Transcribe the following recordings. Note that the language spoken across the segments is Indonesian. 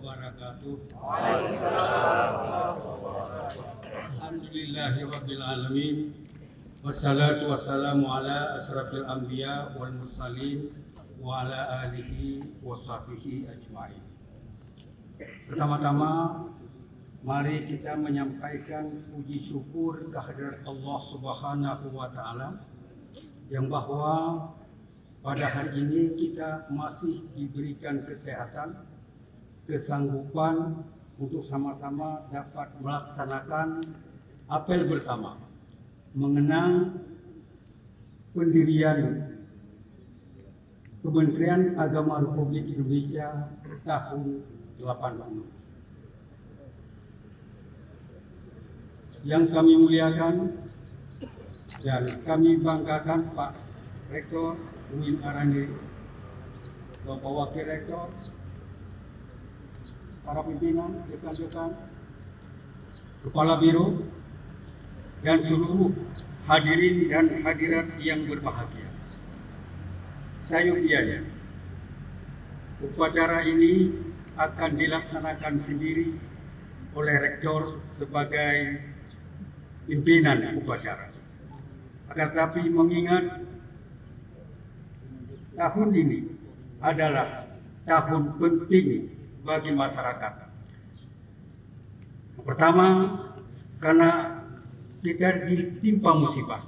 wabarakatuh. Alhamdulillahirabbil alamin. Wassalatu wassalamu ala asrafil anbiya wal mursalin wa ala alihi wa sahbihi ajma'in. Pertama-tama mari kita menyampaikan puji syukur kehadirat Allah Subhanahu wa taala yang bahwa pada hari ini kita masih diberikan kesehatan, kesanggupan untuk sama-sama dapat melaksanakan apel bersama mengenang pendirian Kementerian Agama Republik Indonesia tahun 80. Yang kami muliakan dan kami banggakan Pak Rektor UIN Araniri, Bapak Wakil Rektor, para pimpinan, rekan-rekan, Kepala Biro, dan seluruh hadirin dan hadirat yang berbahagia. Sayupianya, upacara ini akan dilaksanakan sendiri oleh Rektor sebagai pimpinan upacara. Akan tetapi mengingat tahun ini adalah tahun penting bagi masyarakat. Pertama, karena kita ditimpa musibah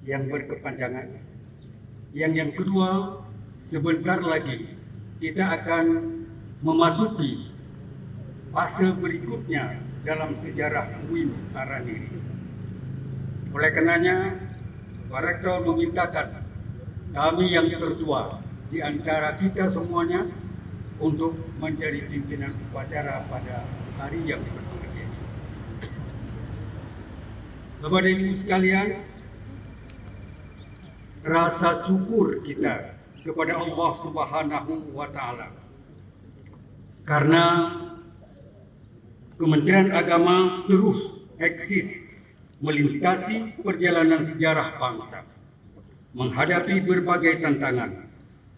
yang berkepanjangan. Yang kedua, sebentar lagi kita akan memasuki fase berikutnya dalam sejarah UIN Araniri. Oleh karenanya, Pak Rektor memintakan kami yang tertua di antara kita semuanya untuk menjadi pimpinan upacara pada hari yang berbahagia. Bapak dan Ibu sekalian, rasa syukur kita kepada Allah Subhanahu wa taala karena Kementerian Agama terus eksis melintasi perjalanan sejarah bangsa, menghadapi berbagai tantangan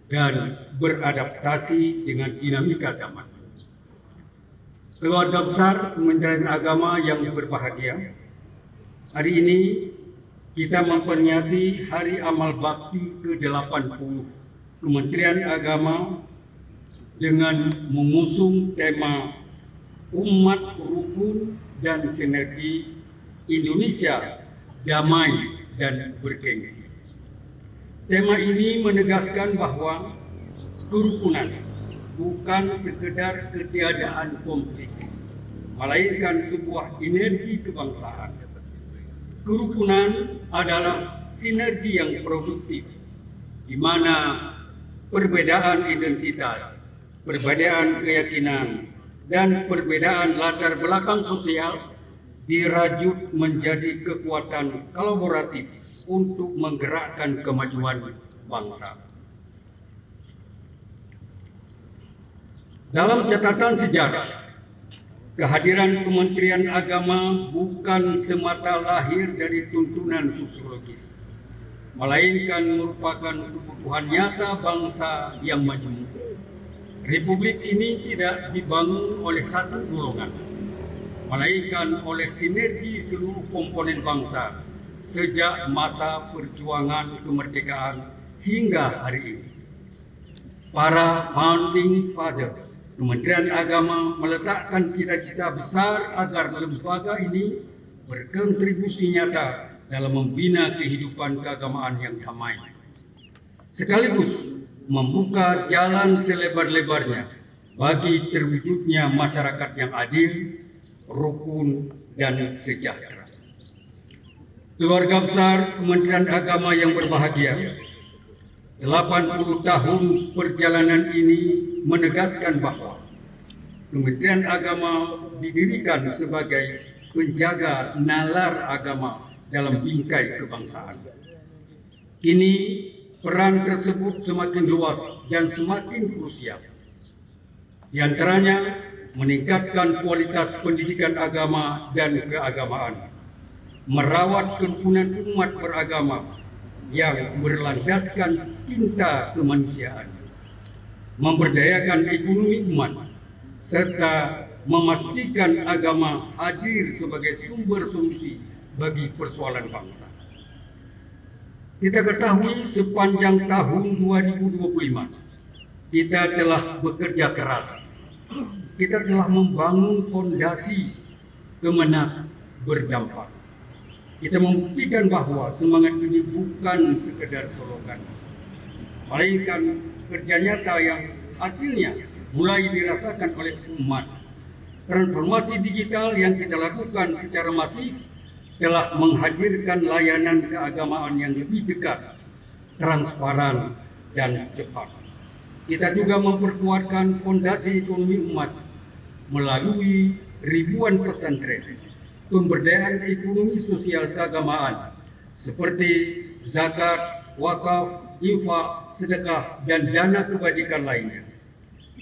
dan beradaptasi dengan dinamika zaman. Keluarga besar Kementerian Agama yang berbahagia, hari ini kita memperingati Hari Amal Bakti ke-80 Kementerian Agama dengan mengusung tema Umat Rukun dan Sinergi Indonesia Damai dan Bergengsi. Tema ini menegaskan bahwa kerukunan bukan sekedar ketiadaan konflik, melainkan sebuah energi kebangsaan. Kerukunan adalah sinergi yang produktif, di mana perbedaan identitas, perbedaan keyakinan, dan perbedaan latar belakang sosial dirajut menjadi kekuatan kolaboratif untuk menggerakkan kemajuan bangsa. Dalam catatan sejarah, kehadiran Kementerian Agama bukan semata lahir dari tuntunan sosiologis, melainkan merupakan kebutuhan nyata bangsa yang majemuk. Republik ini tidak dibangun oleh satu golongan, melainkan oleh sinergi seluruh komponen bangsa sejak masa perjuangan kemerdekaan hingga hari ini. Para founding father Kementerian Agama meletakkan cita-cita besar agar lembaga ini berkontribusi nyata dalam membina kehidupan keagamaan yang damai, sekaligus membuka jalan selebar-lebarnya bagi terwujudnya masyarakat yang adil, rukun, dan sejahtera. Keluarga besar Kementerian Agama yang berbahagia, 80 tahun perjalanan ini menegaskan bahwa Kementerian Agama didirikan sebagai penjaga nalar agama dalam bingkai kebangsaan. Kini peran tersebut semakin luas dan semakin krusial. Di antaranya meningkatkan kualitas pendidikan agama dan keagamaan, merawat kerukunan umat beragama yang berlandaskan cinta kemanusiaan, memberdayakan ekonomi umat, serta memastikan agama hadir sebagai sumber solusi bagi persoalan bangsa. Kita ketahui sepanjang tahun 2025, kita telah bekerja keras. Kita telah membangun fondasi kemenang berdampak. Kita membuktikan bahwa semangat ini bukan sekedar slogan, melainkan kerja nyata yang hasilnya mulai dirasakan oleh umat. Transformasi digital yang kita lakukan secara masif telah menghadirkan layanan keagamaan yang lebih dekat, transparan, dan cepat. Kita juga memperkuatkan fondasi ekonomi umat melalui ribuan pesantren, pemberdayaan ekonomi sosial keagamaan seperti zakat, wakaf, infak, sedekah, dan dana kebajikan lainnya.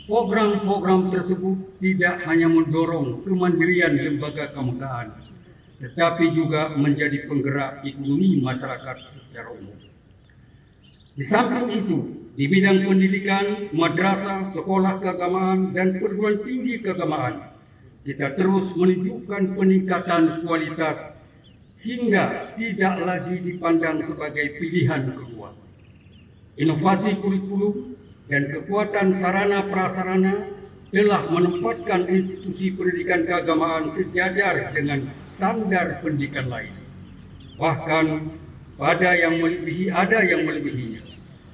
Program-program tersebut tidak hanya mendorong kemandirian lembaga keagamaan, tetapi juga menjadi penggerak ekonomi masyarakat secara umum. Di samping itu, di bidang pendidikan, madrasah, sekolah keagamaan, dan perguruan tinggi keagamaan, kita terus menunjukkan peningkatan kualitas hingga tidak lagi dipandang sebagai pilihan kedua. Inovasi kurikulum dan kekuatan sarana prasarana telah menempatkan institusi pendidikan keagamaan sejajar dengan standar pendidikan lain. Bahkan ada yang melebihinya.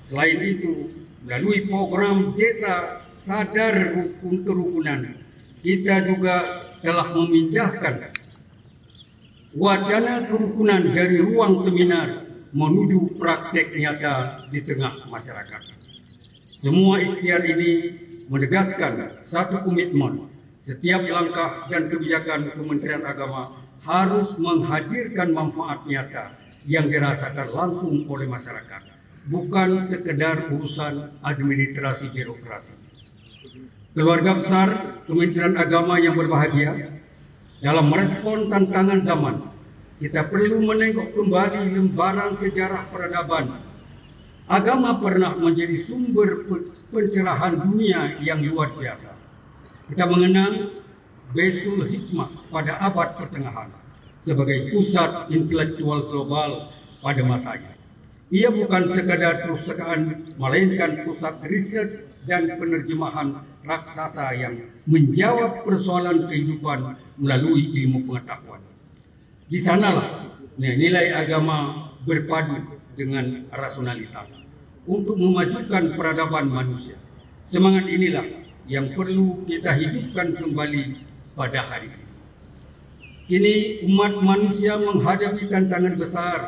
Selain itu, melalui program Desa Sadar Rukun Kerukunan, kita juga telah memindahkan wacana kerukunan dari ruang seminar menuju praktek nyata di tengah masyarakat. Semua ikhtiar ini menegaskan satu komitmen, setiap langkah dan kebijakan Kementerian Agama harus menghadirkan manfaat nyata yang dirasakan langsung oleh masyarakat, bukan sekedar urusan administrasi birokrasi. Keluarga besar Kementerian Agama yang berbahagia, dalam merespon tantangan zaman, kita perlu menengok kembali lembaran sejarah peradaban. Agama pernah menjadi sumber pencerahan dunia yang luar biasa. Kita mengenal Baitul Hikmah pada abad pertengahan sebagai pusat intelektual global pada masanya. Ia bukan sekadar perpustakaan, melainkan pusat riset dan penerjemahan raksasa yang menjawab persoalan kehidupan melalui ilmu pengetahuan. Di sanalah nilai agama berpadu dengan rasionalitas untuk memajukan peradaban manusia. Semangat inilah yang perlu kita hidupkan kembali pada hari ini. Kini umat manusia menghadapi tantangan besar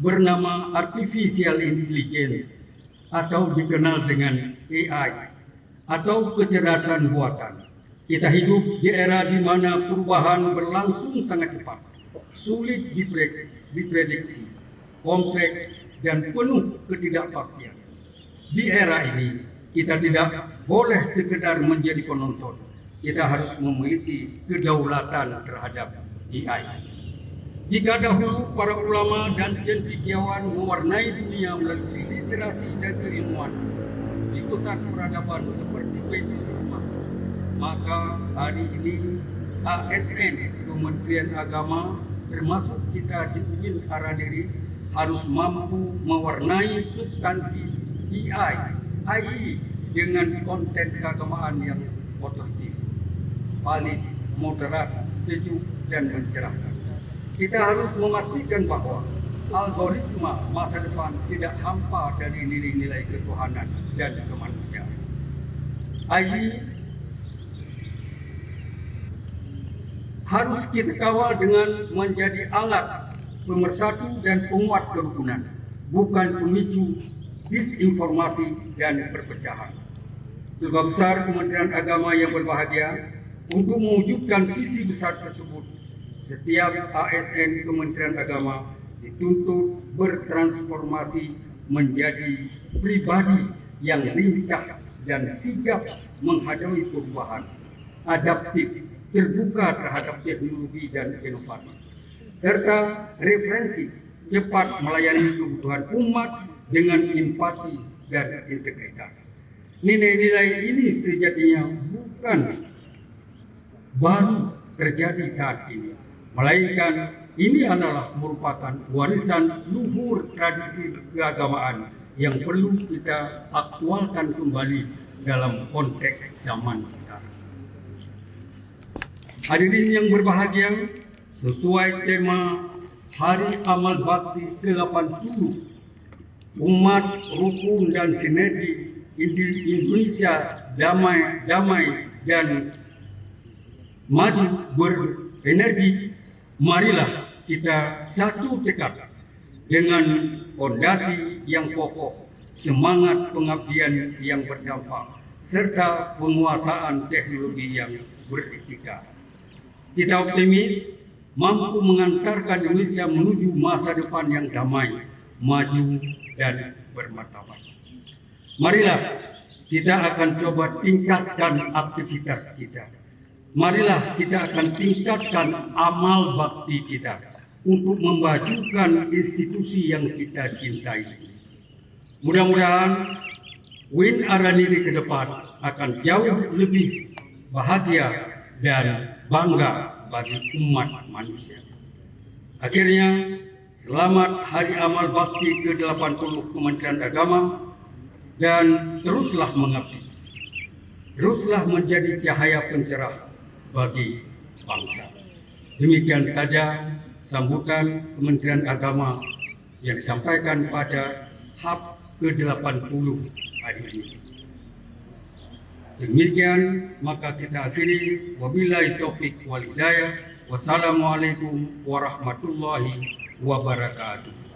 bernama artificial intelligence atau dikenal dengan AI atau kecerdasan buatan. Kita hidup di era di mana perubahan berlangsung sangat cepat, sulit diprediksi, kompleks dan penuh ketidakpastian. Di era ini, kita tidak boleh sekedar menjadi penonton. Kita harus memiliki kedaulatan terhadap AI. Jika dahulu para ulama dan cendekiawan mewarnai dunia melalui literasi dan keilmuan di pusat peradaban seperti Baitul Hikmah, maka hari ini ASN, Kementerian Agama, termasuk kita di UIN Aradiri, harus mampu mewarnai substansi AI dengan konten keagamaan yang otentik, valid, moderat, sejuk, dan mencerahkan. Kita harus memastikan bahwa algoritma masa depan tidak hampa dari nilai-nilai ketuhanan dan kemanusiaan. AI harus kita kawal dengan menjadi alat pemersatu dan penguat kerukunan, bukan pemicu disinformasi dan perpecahan. Keluarga besar Kementerian Agama yang berbahagia, untuk mewujudkan visi besar tersebut, setiap ASN Kementerian Agama dituntut bertransformasi menjadi pribadi yang lincah dan sigap menghadapi perubahan, adaptif, terbuka terhadap teknologi dan inovasi, serta referensi cepat melayani kebutuhan umat dengan empati dan integritas. Nilai-nilai ini sejatinya bukan baru terjadi saat ini, melainkan ini adalah merupakan warisan luhur tradisi keagamaan yang perlu kita aktualkan kembali dalam konteks zaman sekarang. Hadirin yang berbahagia, sesuai tema Hari Amal Bakti ke-80, umat rukun dan sinergi Indonesia damai dan maju berenergi, marilah kita satu tekad dengan fondasi yang kokoh, semangat pengabdian yang berdampak, serta penguasaan teknologi yang beretika. Kita optimis mampu mengantarkan Indonesia menuju masa depan yang damai, maju, dan bermartabat. Marilah kita akan coba tingkatkan aktivitas kita. Marilah kita akan tingkatkan amal bakti kita untuk memajukan institusi yang kita cintai. Mudah-mudahan Win Araniri ke depan akan jauh lebih bahagia dan bangga bagi umat manusia. Akhirnya, selamat Hari Amal Bakti ke-80 Kementerian Agama, dan teruslah mengabdi. Teruslah menjadi cahaya pencerah bagi bangsa. Demikian saja sambutan Kementerian Agama yang disampaikan pada HAP ke-80 hari ini. Demikian maka kita akhiri, wabillahi taufik wal hidayah. Wassalamualaikum warahmatullahi wabarakatuh.